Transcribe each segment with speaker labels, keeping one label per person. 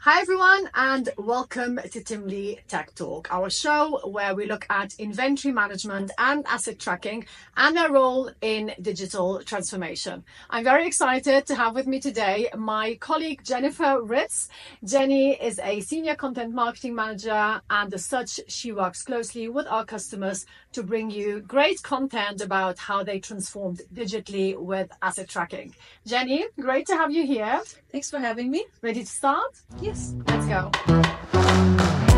Speaker 1: Hi everyone, and welcome to TimlyTechTalk, our show where we look at inventory management and asset tracking and their role in digital transformation. I'm very excited to have with me today my colleague Jennifer Ritz. Jenny is a senior content marketing manager, and as such, she works closely with our customers to bring you great content about how they transformed digitally with asset tracking. Jenny, great to have you here.
Speaker 2: Thanks for having me.
Speaker 1: Ready to start?
Speaker 2: Yes.
Speaker 1: Let's go.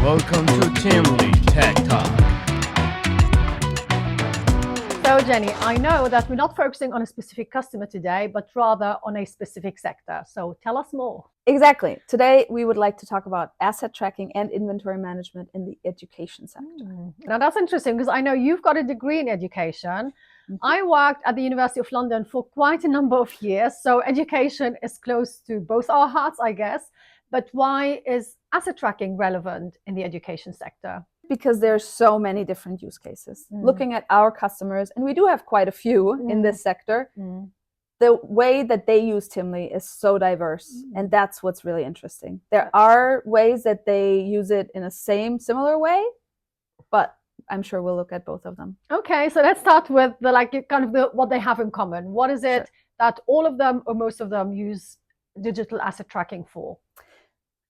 Speaker 3: Welcome to TimlyTechTalk.
Speaker 1: So Jenny, I know that we're not focusing on a specific customer today, but rather on a specific sector. So tell us more.
Speaker 2: Exactly. Today, we would like to talk about asset tracking and inventory management in the education sector.
Speaker 1: Now that's interesting because I know you've got a degree in education. I worked at the University of London for quite a number of years. So education is close to both our hearts, I guess. But why is asset tracking relevant in the education sector?
Speaker 2: Because there's so many different use cases. Looking at our customers, and we do have quite a few in this sector, the way that they use Timly is so diverse, and that's what's really interesting. There are ways that they use it in a similar way, but I'm sure we'll look at both of them.
Speaker 1: Okay, so let's start with what they have in common. What is it that all of them or most of them use digital asset tracking for?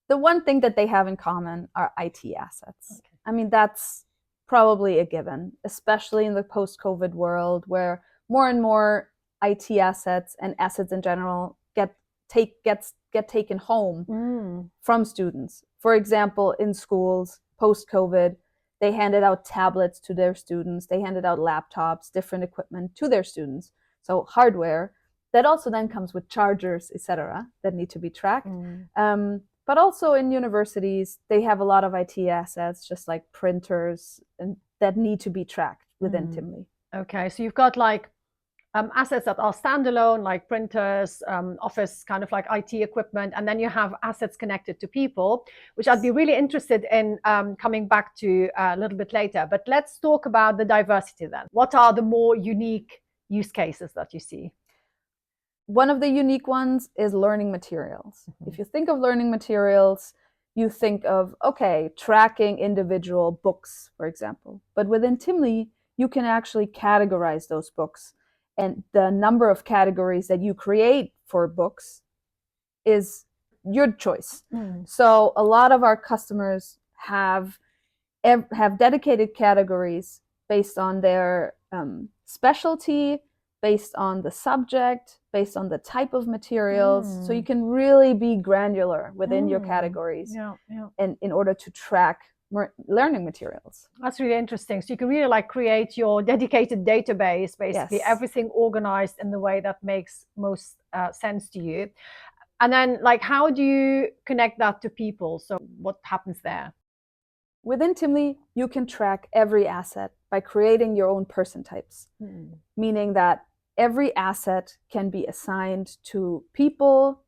Speaker 2: The one thing that they have in common are IT assets. Okay. I mean, that's probably a given, especially in the post-COVID world where more and more IT assets and assets in general get taken home from students. For example, in schools, post-COVID, they handed out tablets to their students. They handed out laptops, different equipment to their students. So hardware that also then comes with chargers, etc., that need to be tracked. But also in universities, they have a lot of IT assets, just like printers, and that need to be tracked within Timly.
Speaker 1: Okay, so you've got assets that are standalone, like printers, office kind of like IT equipment, and then you have assets connected to people, which I'd be really interested in coming back to a little bit later. But let's talk about the diversity then. What are the more unique use cases that you see?
Speaker 2: One of the unique ones is learning materials. If you think of learning materials, you think of, okay, tracking individual books, for example. But within Timly, you can actually categorize those books. And the number of categories that you create for books is your choice. So a lot of our customers have dedicated categories based on their specialty, based on the subject, based on the type of materials. So you can really be granular within your categories and in order to track learning materials.
Speaker 1: That's really interesting. So you can really create your dedicated database, basically everything organized in the way that makes most sense to you. And then how do you connect that to people? So what happens there?
Speaker 2: Within Timly, you can track every asset by creating your own person types, meaning that every asset can be assigned to people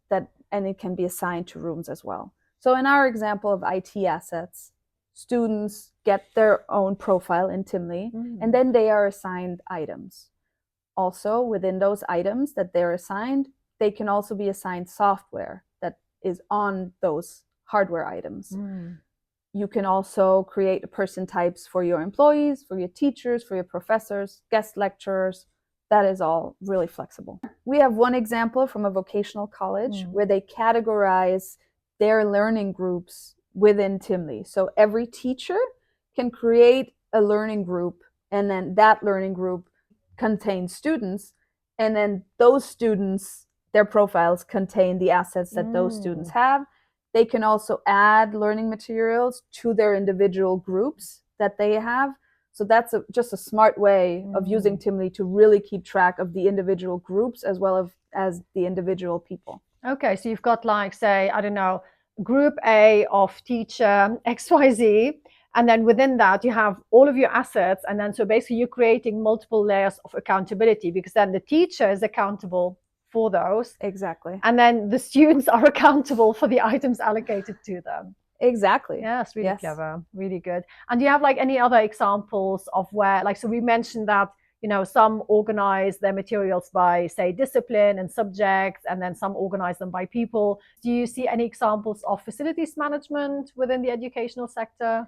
Speaker 2: and it can be assigned to rooms as well. So in our example of IT assets, students get their own profile in Timly, and then they are assigned items. Also, within those items that they're assigned, they can also be assigned software that is on those hardware items. You can also create person types for your employees, for your teachers, for your professors, guest lecturers. That is all really flexible. We have one example from a vocational college where they categorize their learning groups within Timly. So every teacher can create a learning group, and then that learning group contains students, and then those students, their profiles contain the assets that those students have. They can also add learning materials to their individual groups that they have. So that's just a smart way of using Timly to really keep track of the individual groups as well as the individual people.
Speaker 1: Okay, so you've got say, I don't know, group A of teacher XYZ, and then within that you have all of your assets, and then so basically you're creating multiple layers of accountability, because then the teacher is accountable for those.
Speaker 2: Exactly.
Speaker 1: And then the students are accountable for the items allocated to them.
Speaker 2: Exactly.
Speaker 1: Yes, really clever, really good. And do you have any other examples of where, so we mentioned that some organize their materials by, say, discipline and subjects, and then some organize them by people. Do you see any examples of facilities management within the educational sector?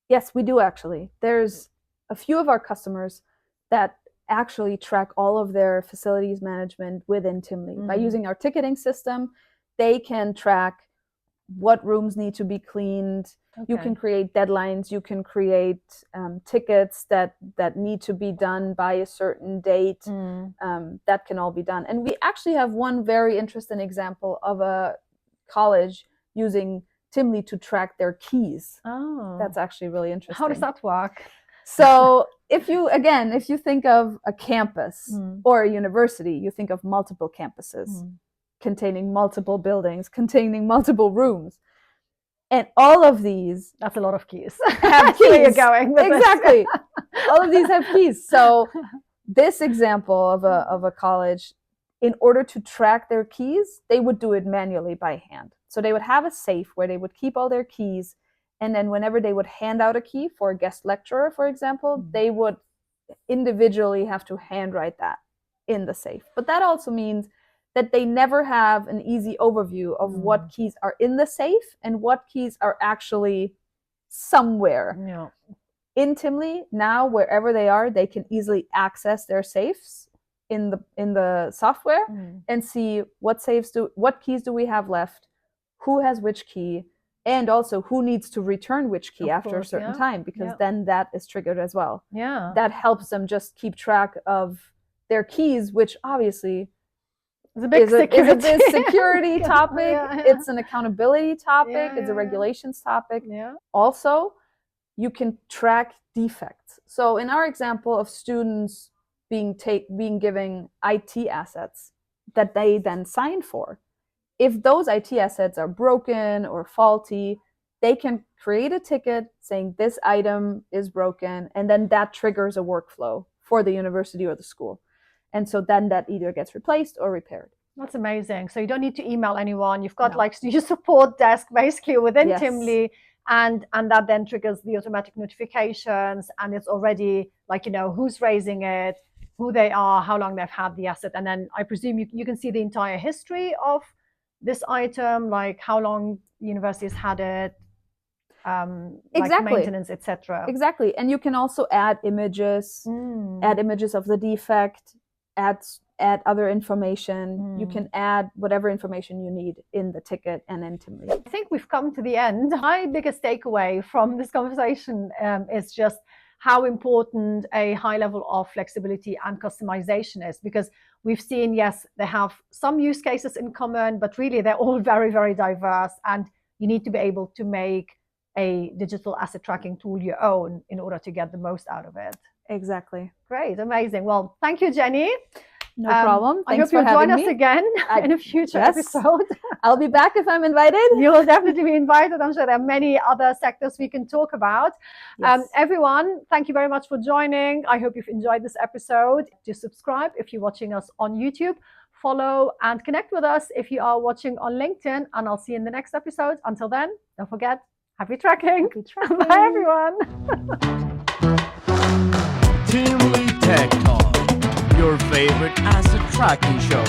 Speaker 2: Yes, we do actually. There's a few of our customers that actually track all of their facilities management within Timly. By using our ticketing system, they can track what rooms need to be cleaned. You can create deadlines. You can create tickets that need to be done by a certain date. That can all be done. And we actually have one very interesting example of a college using Timly to track their keys. That's actually really interesting.
Speaker 1: How does that work?
Speaker 2: So if you think of a campus or a university, you think of multiple campuses containing multiple buildings, containing multiple rooms. And all of these...
Speaker 1: That's a lot of keys.
Speaker 2: Have keys.
Speaker 1: Where you're going with
Speaker 2: exactly. All of these have keys. So this example of a college, in order to track their keys, they would do it manually by hand. So they would have a safe where they would keep all their keys. And then whenever they would hand out a key for a guest lecturer, for example, they would individually have to handwrite that in the safe. But that also means that they never have an easy overview of what keys are in the safe and what keys are actually somewhere.
Speaker 1: Yeah.
Speaker 2: In Timly, now wherever they are, they can easily access their safes in the software and see what keys do we have left, who has which key, and also who needs to return which key after a certain time, because then that is triggered as well.
Speaker 1: Yeah.
Speaker 2: That helps them just keep track of their keys, which obviously
Speaker 1: is a big
Speaker 2: security topic. It's an accountability topic. It's a regulations topic. Also, you can track defects. So in our example of students being given IT assets that they then sign for, if those IT assets are broken or faulty, they can create a ticket saying this item is broken, and then that triggers a workflow for the university or the school. And so then that either gets replaced or repaired.
Speaker 1: That's amazing. So you don't need to email anyone. You've got your support desk basically within Timly, and that then triggers the automatic notifications, and it's already who's raising it, who they are, how long they've had the asset. And then I presume you can see the entire history of this item, like how long the university has had it,
Speaker 2: exactly.
Speaker 1: like maintenance, etc.
Speaker 2: Exactly. And you can also add images, add images of the defect, add other information. You can add whatever information you need in the ticket and in Timly.
Speaker 1: I think we've come to the end. My biggest takeaway from this conversation is just how important a high level of flexibility and customization is, because we've seen, yes, they have some use cases in common, but really they're all very, very diverse, and you need to be able to make a digital asset tracking tool your own in order to get the most out of it.
Speaker 2: Exactly.
Speaker 1: Great, amazing. Well, thank you, Jenny.
Speaker 2: No problem.
Speaker 1: I hope you'll join us again in a future episode.
Speaker 2: I'll be back if I'm invited.
Speaker 1: You'll definitely be invited. I'm sure there are many other sectors we can talk about. Yes. Everyone, thank you very much for joining. I hope you've enjoyed this episode. Do subscribe if you're watching us on YouTube. Follow and connect with us if you are watching on LinkedIn. And I'll see you in the next episode. Until then, don't forget, happy tracking.
Speaker 2: Happy tracking.
Speaker 1: Bye, everyone.
Speaker 3: TimlyTechTalk, your favorite asset tracking show.